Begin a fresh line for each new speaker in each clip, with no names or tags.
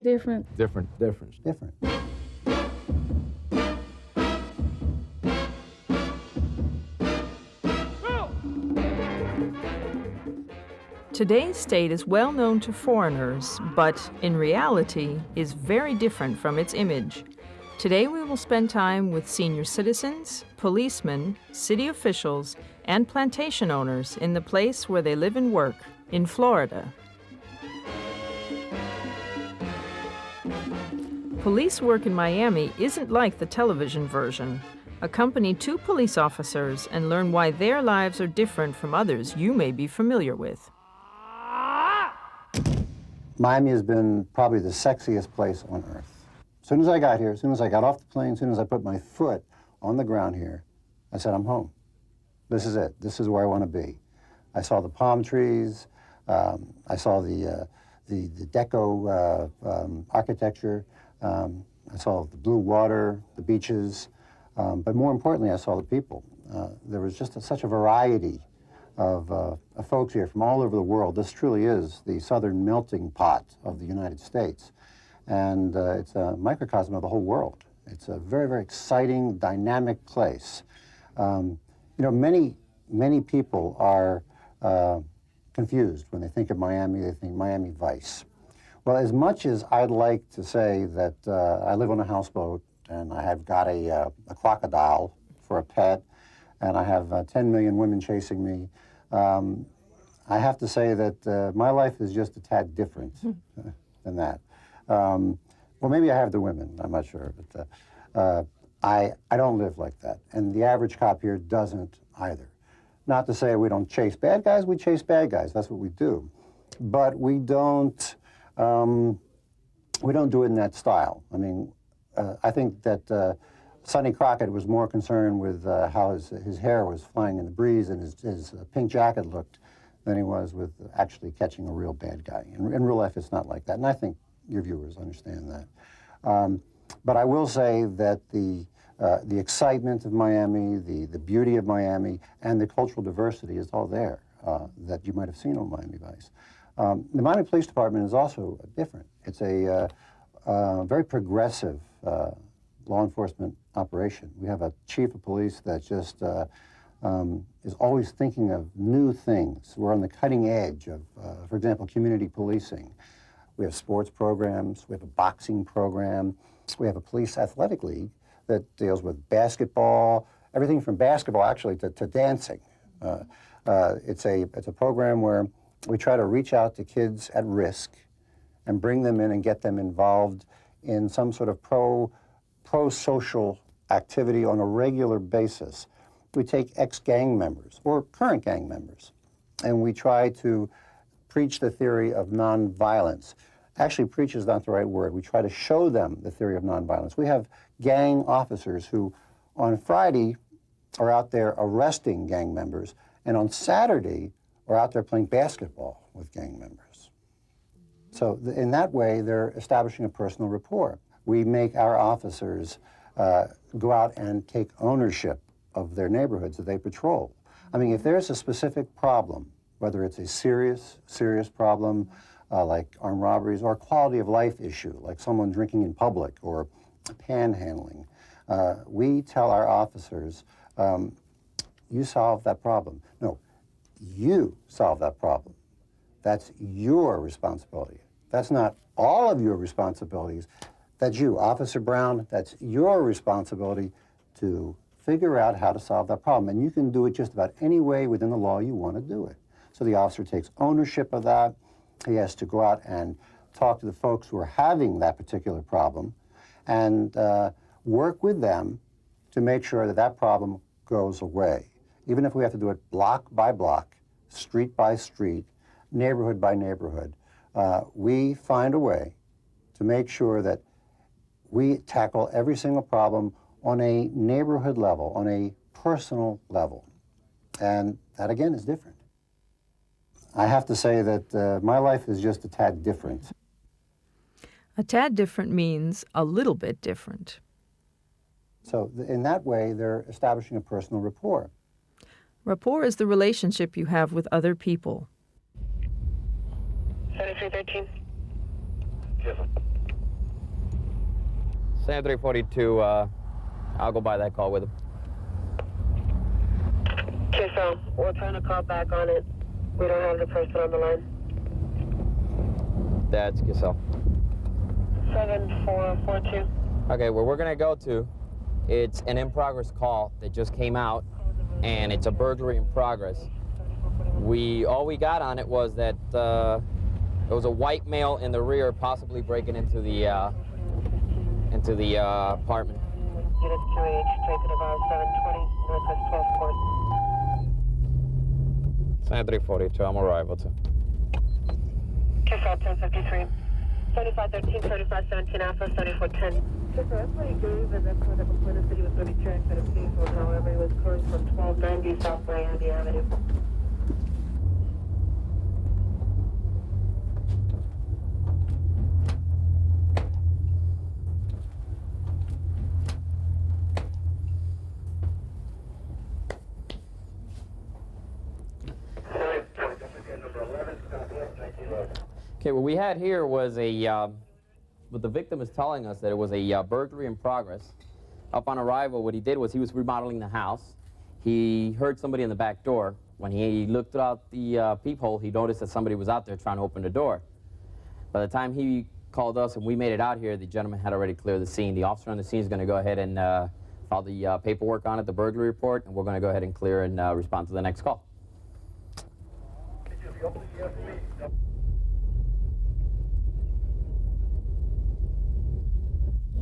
Different.
Different.
Different. Different.
Today's state is well known to foreigners, but in reality is very different from its image. Today we will spend time with senior citizens, policemen, city officials, and plantation owners in the place where they live and work, in Florida. Police work in Miami isn't like the television version. Accompany 2 police officers and learn why their lives are different from others you may be familiar with.
Miami has been probably the sexiest place on earth. As soon as I got here, as soon as I got off the plane, as soon as I put my foot on the ground here, I said, I'm home. This is it. This is where I want to be. I saw the palm trees. I saw the deco architecture. I saw the blue water, the beaches. But more importantly, I saw the people. There was just such a variety of folks here from all over the world. This truly is the southern melting pot of the United States. And it's a microcosm of the whole world. It's a very, very exciting, dynamic place. You know, many people are confused when they think of Miami. They think Miami Vice. Well, as much as I'd like to say that I live on a houseboat and I have got a crocodile for a pet, and I have 10 million women chasing me, I have to say that my life is just a tad different than that. Well, maybe I have the women, I'm not sure, but I don't live like that. And the average cop here doesn't either. Not to say we don't chase bad guys, we chase bad guys, that's what we do. But we don't do it in that style. I mean, I think that Sonny Crockett was more concerned with how his hair was flying in the breeze and his pink jacket looked than he was with actually catching a real bad guy. In real life, it's not like that, and I think your viewers understand that. But I will say that the excitement of Miami, the beauty of Miami, and the cultural diversity is all there that you might have seen on Miami Vice. The Miami Police Department is also different. It's a very progressive law enforcement operation. We have a chief of police that just is always thinking of new things. We're on the cutting edge of, for example, community policing. We have sports programs, we have a boxing program, we have a police athletic league that deals with basketball, everything from basketball actually to dancing. It's a program where we try to reach out to kids at risk and bring them in and get them involved in some sort of pro-social activity on a regular basis. We take ex-gang members or current gang members, and we try to preach the theory of nonviolence. Actually, preach is not the right word. We try to show them the theory of nonviolence. We have gang officers who, on Friday, are out there arresting gang members, and on Saturday, are out there playing basketball with gang members. So in that way, they're establishing a personal rapport. We make our officers go out and take ownership of their neighborhoods that they patrol. I mean, if there's a specific problem, whether it's a serious problem like armed robberies, or a quality of life issue like someone drinking in public or panhandling, we tell our officers, you solve that problem. No, you solve that problem. That's your responsibility. That's not all of your responsibilities. That's you, Officer Brown, that's your responsibility to figure out how to solve that problem. And you can do it just about any way within the law you want to do it. So the officer takes ownership of that. He has to go out and talk to the folks who are having that particular problem and work with them to make sure that that problem goes away. Even if we have to do it block by block, street by street, neighborhood by neighborhood, we find a way to make sure that we tackle every single problem on a neighborhood level, on a personal level. And that, again, is different. I have to say that my life is just a tad different.
A tad different means a little bit different.
So in that way, they're establishing a personal rapport.
Rapport is the relationship you have with other people.
7313.
7342, I'll go by that call with him.
Okay, so we're trying to call back on it. We don't have the person on the line.
That's Giselle.
7442.
Okay, where we're gonna go to, it's an in-progress call that just came out, and it's a burglary in progress. All we got on it was that there was a white male in the rear, possibly breaking into the apartment.
Unit QH, taken about 720, Northwest 12th Court.
7342, I'm arrival too.
Kiss out 1053. 7513, 3517 Alpha, 7410. That's what he gave, and that's what the complainant said he was going to be tracked at a police one. However, he was calling from 1290 South Miami Avenue.
Okay, what we had here was what the victim is telling us that it was a burglary in progress. Up on arrival, what he did was he was remodeling the house. He heard somebody in the back door. When he looked out the peephole, he noticed that somebody was out there trying to open the door. By the time he called us and we made it out here, the gentleman had already cleared the scene. The officer on the scene is going to go ahead and file the paperwork on it, the burglary report, and we're going to go ahead and clear and respond to the next call.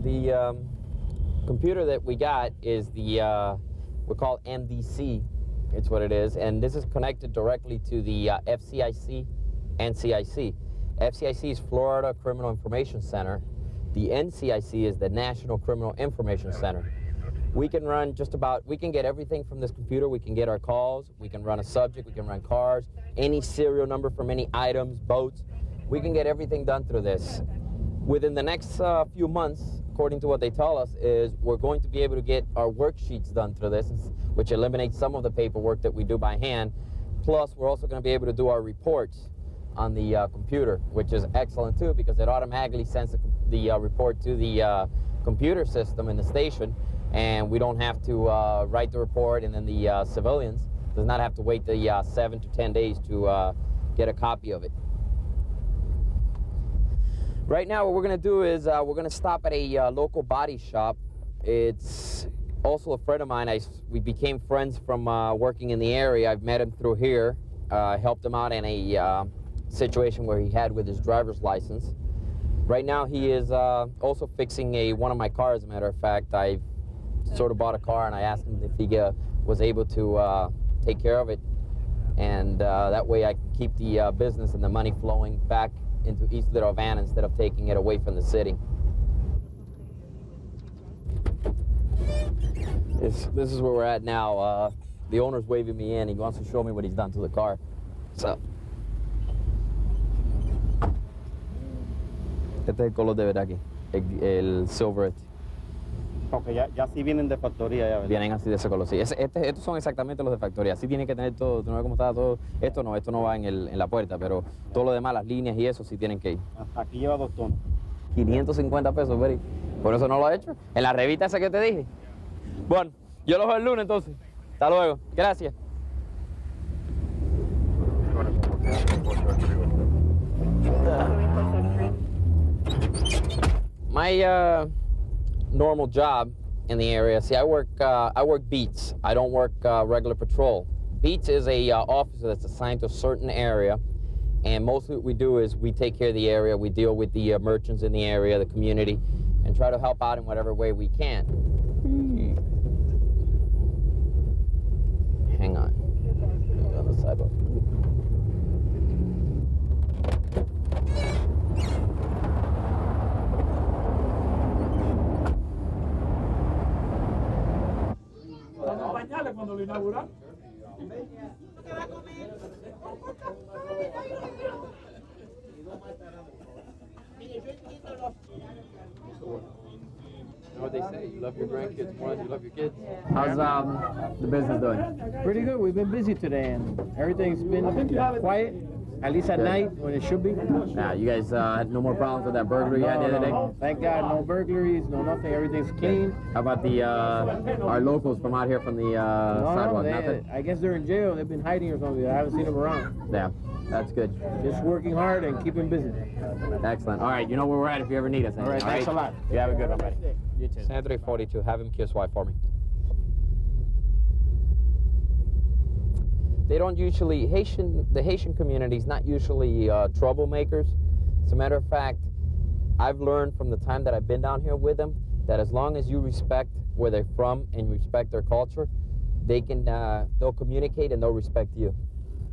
The computer that we got is we're called MDC, it's what it is, and this is connected directly to the FCIC and CIC. FCIC is Florida Criminal Information Center. The NCIC is the National Criminal Information Center. We can run we can get everything from this computer. We can get our calls, we can run a subject, we can run cars, any serial number from any items, boats. We can get everything done through this. Within the next few months, according to what they tell us, is we're going to be able to get our worksheets done through this, which eliminates some of the paperwork that we do by hand. Plus, we're also going to be able to do our reports on the computer, which is excellent too, because it automatically sends the report to the computer system in the station, and we don't have to write the report, and then the civilians does not have to wait the 7 to 10 days to get a copy of it. Right now, what we're going to do is we're going to stop at a local body shop. It's also a friend of mine. We became friends from working in the area. I've met him through here. Helped him out in a situation where he had with his driver's license. Right now, he is also fixing one of my cars. As a matter of fact, I sort of bought a car, and I asked him if he was able to take care of it. And that way I can keep the business and the money flowing back into East Little Havana instead of taking it away from the city. This is where we're at now. The owner's waving me in. He wants to show me what he's done to the car. So, este es el color de verdad aquí, el silver.
Ok, ya sí vienen de factoría, ya, ¿verdad?
Vienen así de ese color, sí. Estos son exactamente los de factoría. Así tienen que tener todo, ¿no ves cómo está todo? Esto no va en la puerta, pero todo lo demás, las líneas y eso sí tienen que ir.
Aquí lleva 2 tonos.
550 pesos, Beri. Por eso no lo he hecho. En la revista esa que te dije. Bueno, yo lo veo el lunes entonces. Hasta luego. Gracias. My normal job in the area, see, I work beats. I don't work regular patrol. Beats is a officer that's assigned to a certain area, and mostly what we do is we take care of the area, we deal with the merchants in the area, the community, and try to help out in whatever way we can. Hang on. On the sidewalk.
Cuando lo inauguran.
You know what they say, you love your grandkids more than you love your kids. How's the business doing?
Pretty good. We've been busy today, and everything's been quiet.
At least at
Good.
night when it should be.
Now, you guys had no more problems with that burglary you had the other day?
Thank God, no burglaries, no nothing. Everything's clean.
How about the our locals from out here from the sidewalk? Nothing?
I guess they're in jail. They've been hiding or something. I haven't seen them around.
Yeah, that's good.
Just working hard and keeping busy.
Excellent. All right, you know where we're at if you ever need us.
All right, thanks a lot.
You have a good one, buddy.
You too.
Sandra 42, have him kiss wife for me. They don't usually, the Haitian community is not usually troublemakers. As a matter of fact, I've learned from the time that I've been down here with them that as long as you respect where they're from and you respect their culture, they can, they'll communicate and they'll respect you.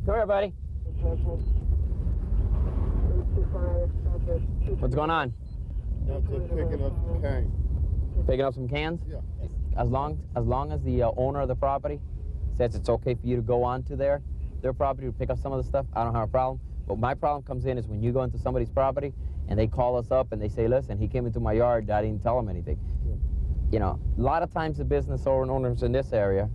Come here, buddy. What's going on?
Picking up cane.
Picking up some cans?
Yeah.
As long as the owner of the property says it's okay for you to go on to their property to pick up some of the stuff, I don't have a problem. But my problem comes in is when you go into somebody's property and they call us up and they say, listen, he came into my yard, I didn't tell him anything.
Yeah.
You know, a lot of times the business owners in this area,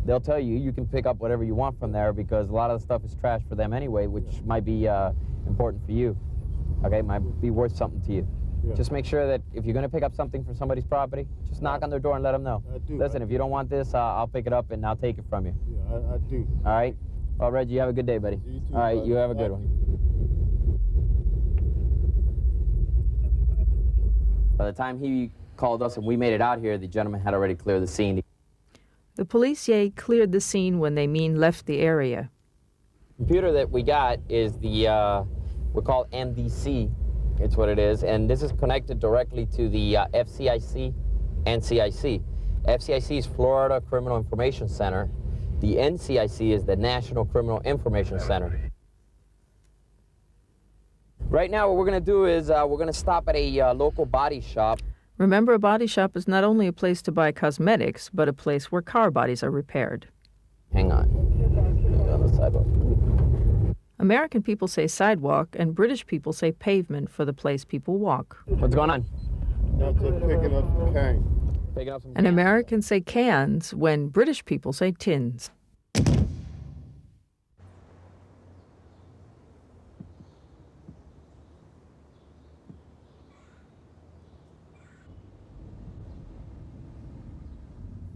they'll tell you you can pick up whatever you want from there because a lot of the stuff is trash for them anyway, which might be important for you. Okay, might be worth something to you.
Yeah.
Just make sure that if you're going to pick up something from somebody's property, just knock on their door and let them know.
I do.
Listen, if you don't want this, I'll pick it up and I'll take it from you.
Yeah, I do.
All right? Well, Reggie, you have a good day, buddy.
You too,
All right,
buddy.
you have a good
Thank
one. By the time he called us and we made it out here, the gentleman had already cleared the scene.
The policier cleared the scene when they left the area.
The computer that we got is the, we call MDC. It's what it is, and this is connected directly to the FCIC and CIC. FCIC is Florida Criminal Information Center. The NCIC is the National Criminal Information Center. Right now, what we're going to do is we're going to stop at a local body shop.
Remember, a body shop is not only a place to buy cosmetics, but a place where car bodies are repaired.
Hang on. On the sidewalk.
American people say sidewalk, and British people say pavement for the place people walk.
What's going on?
That's picking up cane.
Picking up some
And
cans.
Americans say cans when British people say tins.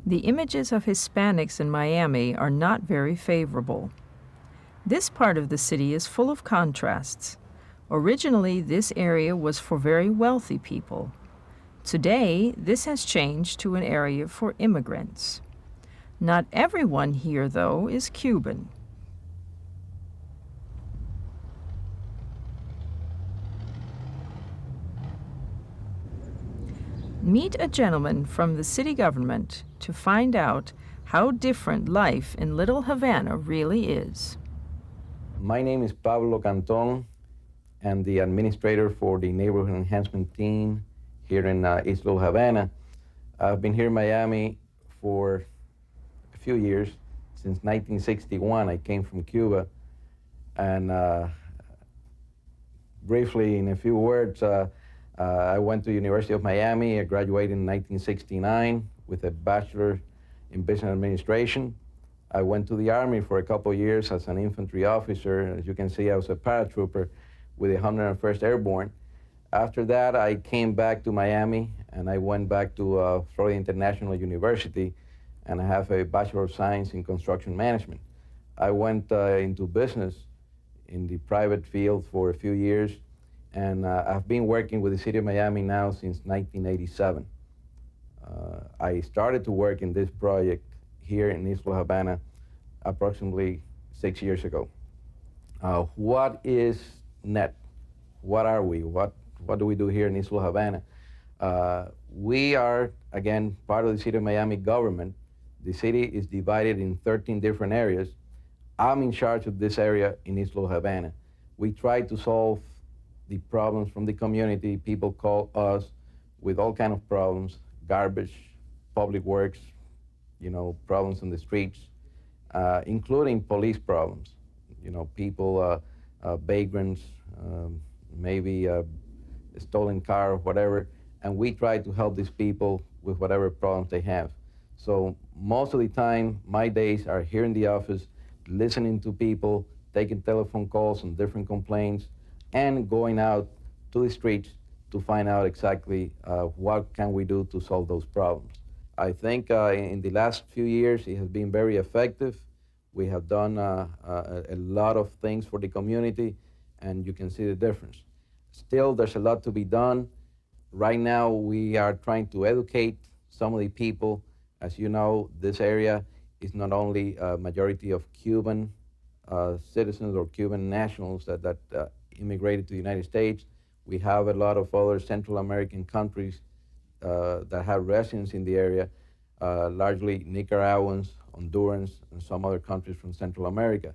The images of Hispanics in Miami are not very favorable. This part of the city is full of contrasts. Originally, this area was for very wealthy people. Today, this has changed to an area for immigrants. Not everyone here, though, is Cuban. Meet a gentleman from the city government to find out how different life in Little Havana really is.
My name is Pablo Canton. I'm the administrator for the Neighborhood Enhancement Team here in East Little Havana. I've been here in Miami for a few years. Since 1961, I came from Cuba. And briefly, in a few words, I went to University of Miami. I graduated in 1969 with a Bachelor in Business Administration. I went to the Army for a couple of years as an infantry officer. As you can see, I was a paratrooper with the 101st Airborne. After that, I came back to Miami, and I went back to Florida International University, and I have a Bachelor of Science in Construction Management. I went into business in the private field for a few years, and I've been working with the City of Miami now since 1987. I started to work in this project here in East Little Havana approximately 6 years ago. What is NET? What are we? What do we do here in East Little Havana? We are, again, part of the City of Miami government. The city is divided in 13 different areas. I'm in charge of this area in East Little Havana. We try to solve the problems from the community. People call us with all kinds of problems, garbage, public works, you know, problems on the streets, including police problems. You know, people, vagrants, maybe a stolen car or whatever, and we try to help these people with whatever problems they have. So most of the time, my days are here in the office, listening to people, taking telephone calls on different complaints, and going out to the streets to find out exactly what can we do to solve those problems. I think in the last few years it has been very effective. We have done a lot of things for the community, and you can see the difference. Still, there's a lot to be done. Right now, we are trying to educate some of the people. As you know, this area is not only a majority of Cuban citizens or Cuban nationals that immigrated to the United States. We have a lot of other Central American countries that have residents in the area, largely Nicaraguans, Hondurans, and some other countries from Central America.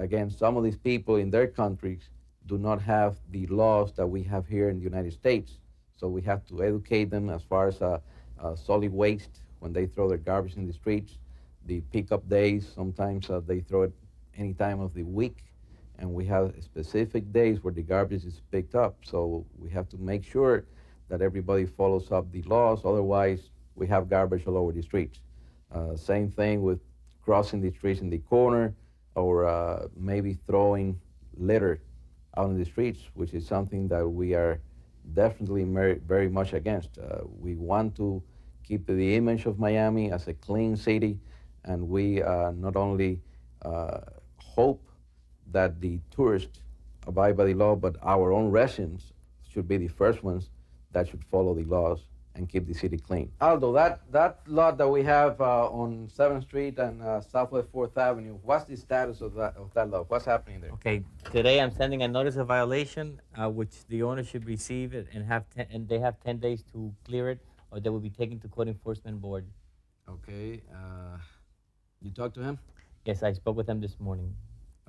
Again, some of these people in their countries do not have the laws that we have here in the United States. So we have to educate them as far as solid waste when they throw their garbage in the streets. The pickup days, sometimes they throw it any time of the week, and we have specific days where the garbage is picked up. So we have to make sure that everybody follows up the laws, otherwise we have garbage all over the streets. Same thing with crossing the streets in the corner, or maybe throwing litter out in the streets, which is something that we are definitely very much against. We want to keep the image of Miami as a clean city, and we not only hope that the tourists abide by the law, but our own residents should be the first ones that should follow the laws and keep the city clean. Aldo, that lot that we have on 7th Street and Southwest 4th Avenue, what's the status of that lot? What's happening there?
Okay, today I'm sending a notice of violation, which the owner should receive it and they have 10 days to clear it, or they will be taken to Code Enforcement Board.
Okay, you talked to him?
Yes, I spoke with him this morning.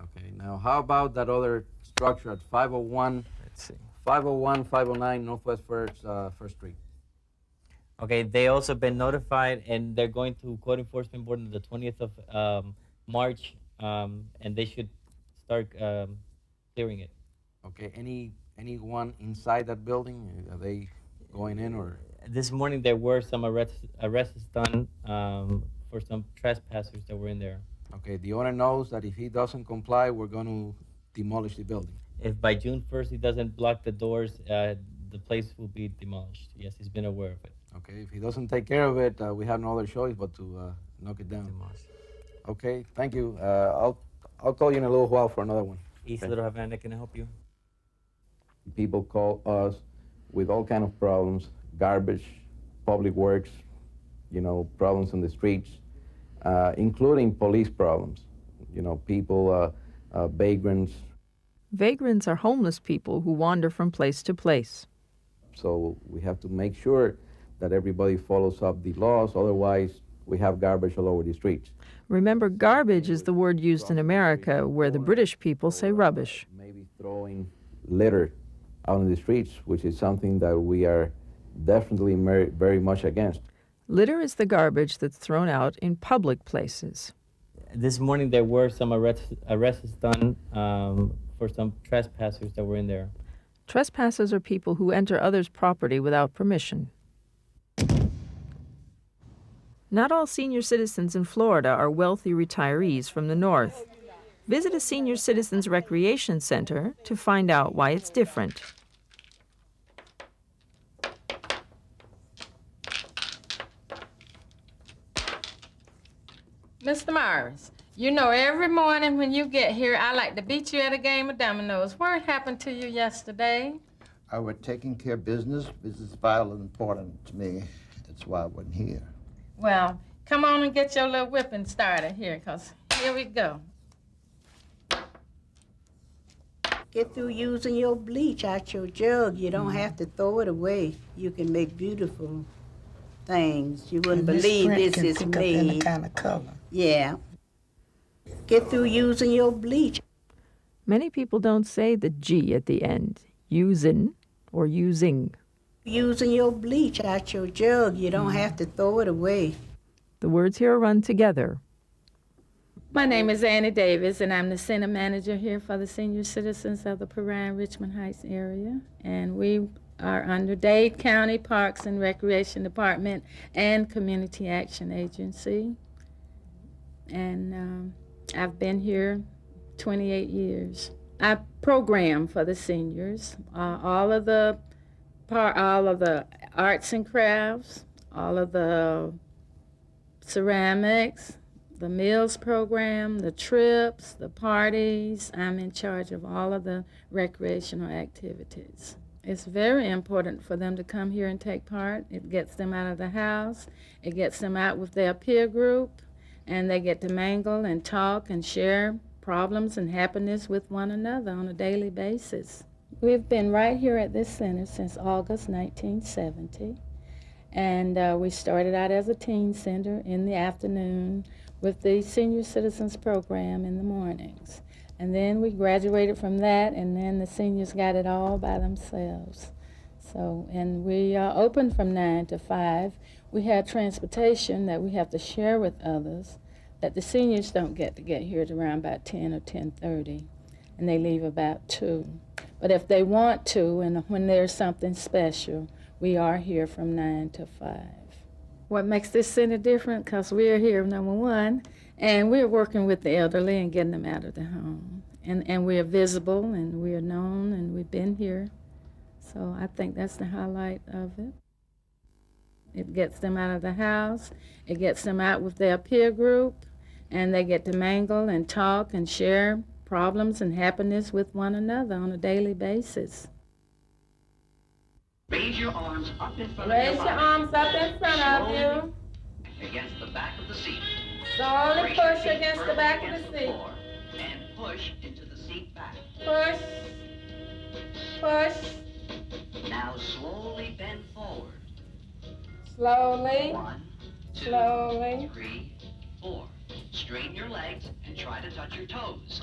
Okay, now how about that other structure at 501,
Let's see.
509 Northwest 1st Street?
Okay, they also been notified, and they're going to Code Enforcement Board on the 20th of March, and they should start clearing it.
Okay, anyone inside that building? Are they going in or?
This morning there were some arrests done for some trespassers that were in there.
Okay, the owner knows that if he doesn't comply, we're going to demolish the building.
If by June 1st he doesn't block the doors, the place will be demolished. Yes, he's been aware of it.
Okay, if he doesn't take care of it, we have no other choice but to knock it down.
Demolished.
Okay, thank you. I'll call you in a little while for another one.
East
Okay.
Little Havana, can I help you?
People call us with all kind of problems, garbage, public works, problems on the streets, including police problems. People, vagrants.
Vagrants are homeless people who wander from place to place.
So we have to make sure that everybody follows up the laws, otherwise we have garbage all over the streets.
Remember, garbage is the word used in America, where the British people say rubbish.
Maybe throwing litter out in the streets, which is something that we are definitely very much against.
Litter is the garbage that's thrown out in public places.
This morning there were some arrests done for some trespassers that were in there.
Trespassers are people who enter others' property without permission. Not all senior citizens in Florida are wealthy retirees from the north. Visit a senior citizens recreation center to find out why it's different.
Mr. Myers, you know every morning when you get here, I like to beat you at a game of dominoes. What happened to you yesterday?
I was taking care of business. Business is vital and important to me. That's why I wasn't here.
Well, come on and get your little whipping started here, 'cause here we go.
Get through using your bleach out your jug. You don't have to throw it away. You can make beautiful things. You wouldn't believe this is made.
Any kind of color.
Yeah. Get through using your bleach.
Many people don't say the G at the end, usin' or using.
Using your bleach out your jug. You don't have to throw it away.
The words here run together.
My name is Annie Davis, and I'm the center manager here for the senior citizens of the Perrine-Richmond Heights area. And we are under Dade County Parks and Recreation Department and Community Action Agency. And I've been here 28 years. I program for the seniors, all of the arts and crafts, all of the ceramics, the meals program, the trips, the parties. I'm in charge of all of the recreational activities. It's very important for them to come here and take part. It gets them out of the house. It gets them out with their peer group, and they get to mingle and talk and share problems and happiness with one another on a daily basis. We've been right here at this center since August 1970, and we started out as a teen center in the afternoon with the senior citizens program in the mornings. And then we graduated from that, and then the seniors got it all by themselves. So, and we opened from 9 to 5. We have transportation that we have to share with others that the seniors don't get here at around about 10 or 10:30, and they leave about 2. But if they want to, and when there's something special, we are here from 9 to 5. What makes this center different? Because we're here, number one, and we're working with the elderly and getting them out of the home. And we're visible, and we're known, and we've been here. So I think that's the highlight of it. It gets them out of the house. It gets them out with their peer group, and they get to mingle and talk and share problems and happiness with one another on a daily basis.
Raise your arms up in front of
Raise
your
your
body.
arms up in front of you.
Against the back of the seat.
Slowly
Brace your
push
feet
against the
firmly
back of
against
the seat.
floor, and push into the seat back.
Push. Push.
Now slowly bend forward.
Slowly.
1, 2,
Slowly.
3, 4. Straighten your legs and try to touch your toes.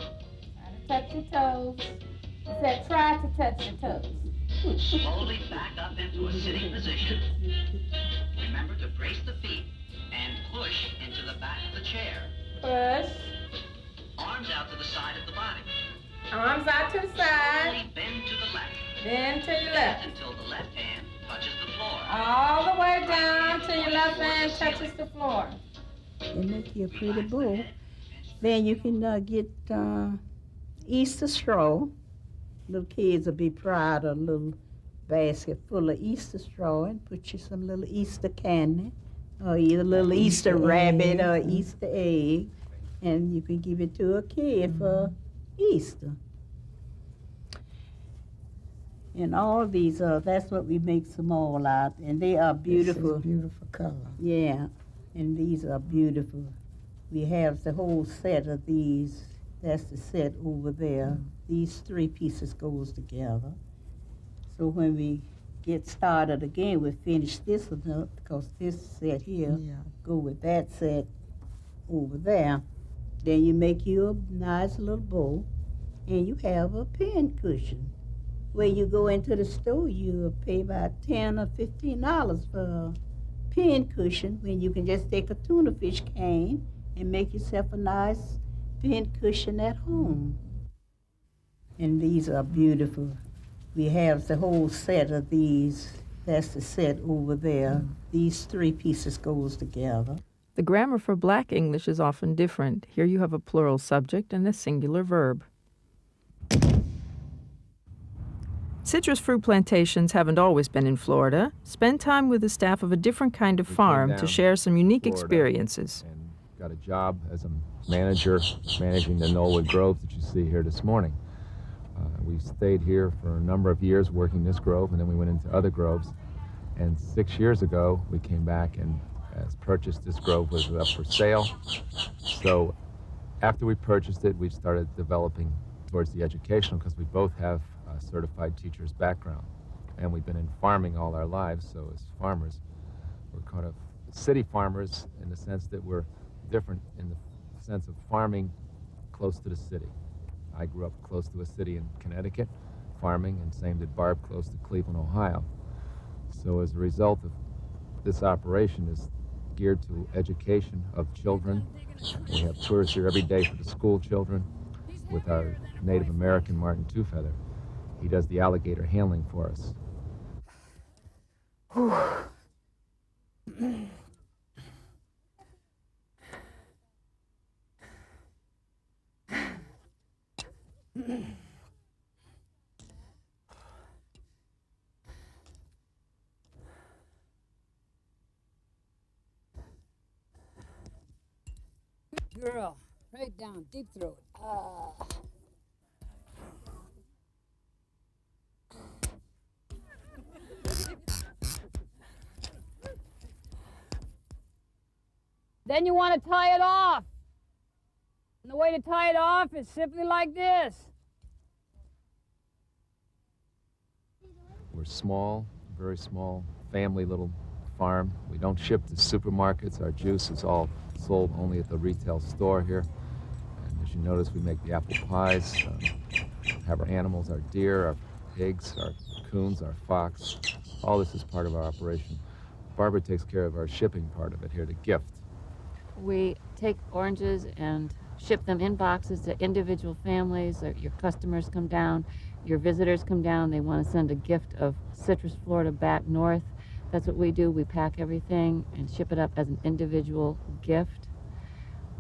Try to touch your toes. It said try to touch your toes.
Slowly back up into a sitting position. Remember to brace the feet and push into the back of the chair.
Push.
Arms out to the side of the body.
Arms out to the side.
Slowly bend to the left.
Bend to your left.
Until the left hand touches the floor.
All the way down till your left hand touches the floor.
It make you a pretty bull. Then you can get Easter straw. Little kids will be proud of a little basket full of Easter straw and put you some little Easter candy or either a little Easter rabbit or Easter egg, and you can give it to a kid for Easter. And all these that's what we make some all out, and they are beautiful.
This is beautiful color.
Yeah, and these are beautiful. We have the whole set of these. That's the set over there. These 3 pieces goes together. So when we get started again, we finish this one up because this set here go with that set over there. Then you make you a nice little bowl, and you have a pin cushion. When you go into the store, you pay about $10 or $15 for a pin cushion, when you can just take a tuna fish cane and make yourself a nice pin cushion at home. And these are beautiful. We have the whole set of these. That's the set over there. These 3 pieces goes together.
The grammar for Black English is often different. Here you have a plural subject and a singular verb. Citrus fruit plantations haven't always been in Florida. Spend time with the staff of a different kind of farm to share some unique experiences.
And got a job as a manager, managing the Knollwood Grove that you see here this morning. We stayed here for a number of years working this grove, and then we went into other groves. And 6 years ago, we came back and purchased this grove. Was up for sale. So after we purchased it, we started developing towards the educational, because we both have a certified teacher's background. And we've been in farming all our lives, so as farmers, we're kind of city farmers in the sense that we're different in the sense of farming close to the city. I grew up close to a city in Connecticut, farming, and same did Barb, close to Cleveland, Ohio. So as a result of this operation is geared to education of children. We have tours here every day for the school children with our Native American Martin Twofeather. He does the alligator handling for us.
Girl, right down, deep throat. Then you want to tie it off. And the way to tie it off is simply like this.
We're small, very small, family little farm. We don't ship to supermarkets. Our juice is all sold only at the retail store here. And as you notice, we make the apple pies, have our animals, our deer, our pigs, our coons, our fox. All this is part of our operation. Barbara takes care of our shipping part of it here, the gift.
We take oranges and ship them in boxes to individual families. Your customers come down, your visitors come down, they want to send a gift of citrus Florida back north. That's what we do. We pack everything and ship it up as an individual gift.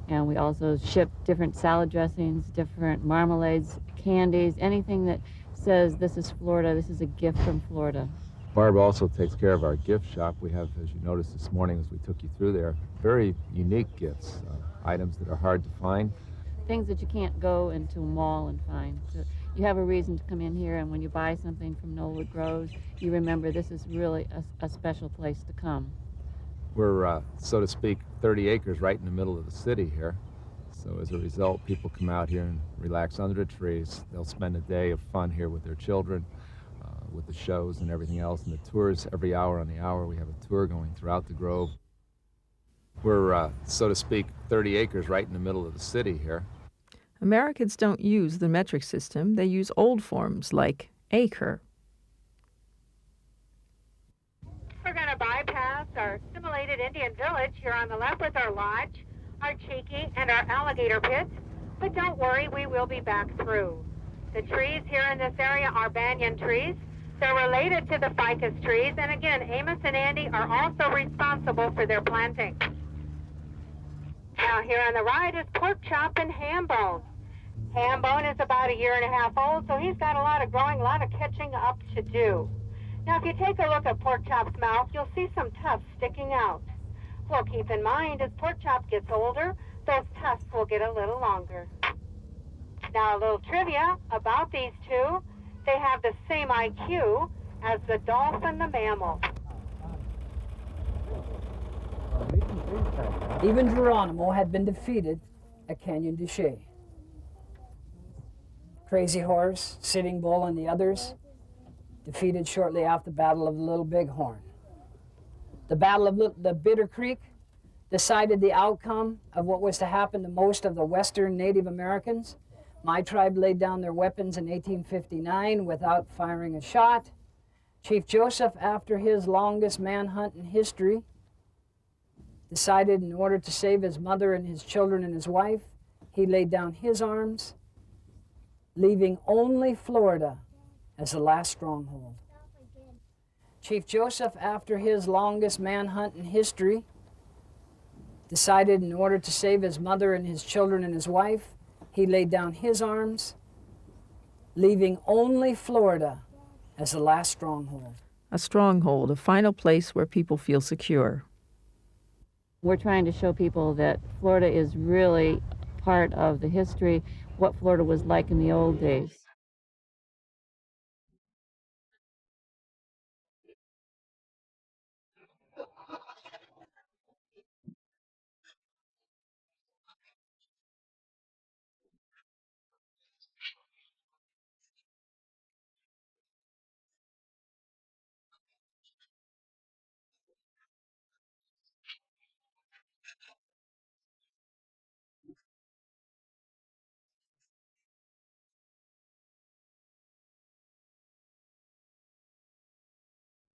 And we also ship different salad dressings, different marmalades, candies, anything that says this is Florida, this is a gift from Florida.
Barb also takes care of our gift shop. We have, as you noticed this morning as we took you through there, very unique gifts, items that are hard to find.
Things that you can't go into a mall and find. So you have a reason to come in here, and when you buy something from Knollwood Groves, you remember this is really a special place to come.
We're, so to speak, 30 acres right in the middle of the city here. So as a result, people come out here and relax under the trees. They'll spend a day of fun here with their children, with the shows and everything else, and the tours every hour on the hour. We have a tour going throughout the Grove. We're, so to speak, 30 acres right in the middle of the city here.
Americans don't use the metric system. They use old forms like acre.
We're going to bypass our simulated Indian village here on the left with our lodge, our cheeky, and our alligator pits. But don't worry, we will be back through. The trees here in this area are banyan trees. They're related to the ficus trees, and again, Amos and Andy are also responsible for their planting. Now here on the right is pork chop and ham bone. Ham bone is about 1.5 years old, so he's got a lot of growing, a lot of catching up to do. Now if you take a look at pork chop's mouth, you'll see some tufts sticking out. Well, keep in mind, as pork chop gets older, those tufts will get a little longer. Now a little trivia about these two. They have the same IQ as the dolphin, the mammal.
Even Geronimo had been defeated at Canyon de Chelly. Crazy Horse, Sitting Bull, and the others defeated shortly after the Battle of the Little Bighorn. The Battle of the Bitter Creek decided the outcome of what was to happen to most of the Western Native Americans. My tribe laid down their weapons in 1859 without firing a shot. Chief Joseph, after his longest manhunt in history, decided in order to save his mother and his children and his wife, he laid down his arms, leaving only Florida as the last stronghold. Chief Joseph, after his longest manhunt in history, decided in order to save his mother and his children and his wife, he laid down his arms, leaving only Florida as the last stronghold.
A stronghold, a final place where people feel secure.
We're trying to show people that Florida is really part of the history, what Florida was like in the old days.